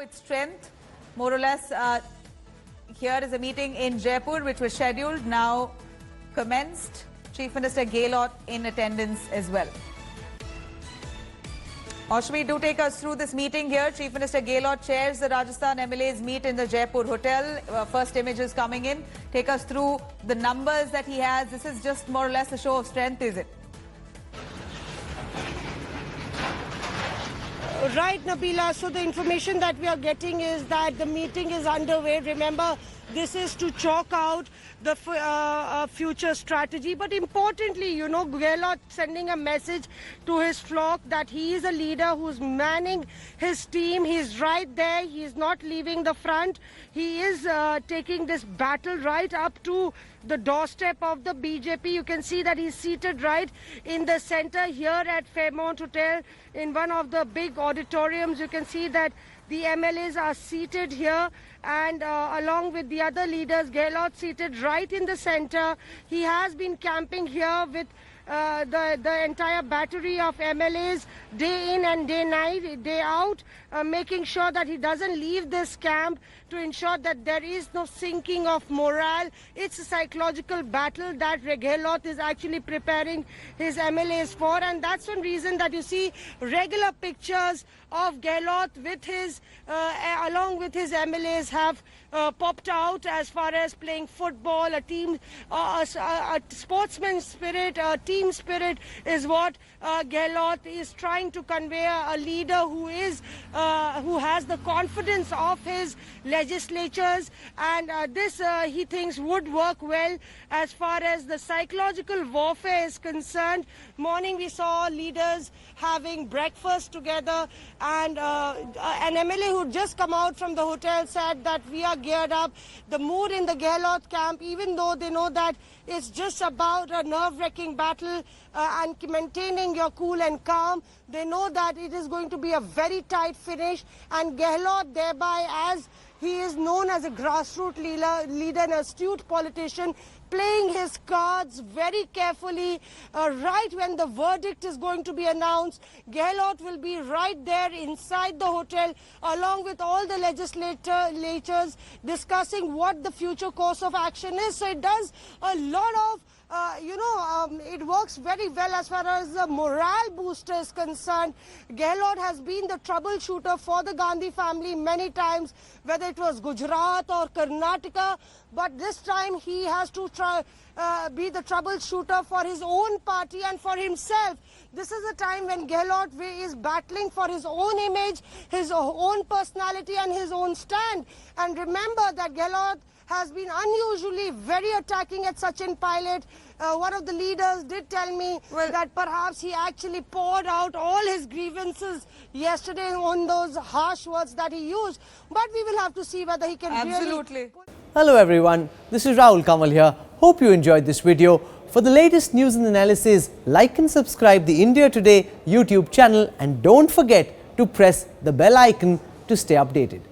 its strength, more or less. Here is a meeting in Jaipur which was scheduled, now commenced. Chief Minister Gehlot in attendance as well. Ashmi, do take us through this meeting here. Chief Minister Gehlot chairs the Rajasthan MLAs meet in the Jaipur hotel. First images coming in. Take us through the numbers that he has. This is just more or less a show of strength, is it? Right, Nabila. So the information that we are getting is that the meeting is underway. Remember, this is to chalk out the future strategy. But importantly, you know, Gehlot sending a message to his flock that he is a leader who's manning his team. He's right there. He is not leaving the front. He is taking this battle right up to the doorstep of the BJP. You can see that he's seated right in the center here at Fairmont Hotel in one of the big auditoriums. You can see that the MLAs are seated here, and along with the other leaders, Gehlot seated right in the center. He has been camping here with the entire battery of MLAs day in and day out, making sure that he doesn't leave this camp, to ensure that there is no sinking of morale. It's a psychological battle that Gehlot is actually preparing his MLAs for, and that's one reason that you see regular pictures of Gehlot with his along with his MLAs have popped out as far as playing football. A team, a sportsman spirit, a team spirit is what Gehlot is trying to convey. A leader who has the confidence of his legislatures, and this he thinks would work well as far as the psychological warfare is concerned. Morning we saw leaders having breakfast together, and an MLA who just come out from the hotel said that we are geared up. The mood in the Gehlot camp, even though they know that it's just about a nerve-wracking battle and maintaining your cool and calm, they know that it is going to be a very tight finish, and Gehlot thereby, as he is known as a grassroots leader, an astute politician, playing his cards very carefully. Right when the verdict is going to be announced, Gehlot will be right there inside the hotel along with all the legislators discussing what the future course of action is. So it does a lot of it works very well as far as the morale booster is concerned. Gehlot has been the troubleshooter for the Gandhi family many times, whether it was Gujarat or Karnataka, but this time he has to be the troubleshooter for his own party and for himself. This is a time when Gehlot is battling for his own image, his own personality and his own stand. And remember that Gehlot has been unusually very attacking at Sachin Pilot. One of the leaders did tell me that perhaps he actually poured out all his grievances yesterday on those harsh words that he used. But we will have to see whether he can really... Hello everyone, this is Rahul Kamal here. Hope you enjoyed this video. For the latest news and analysis, like and subscribe the India Today YouTube channel, and don't forget to press the bell icon to stay updated.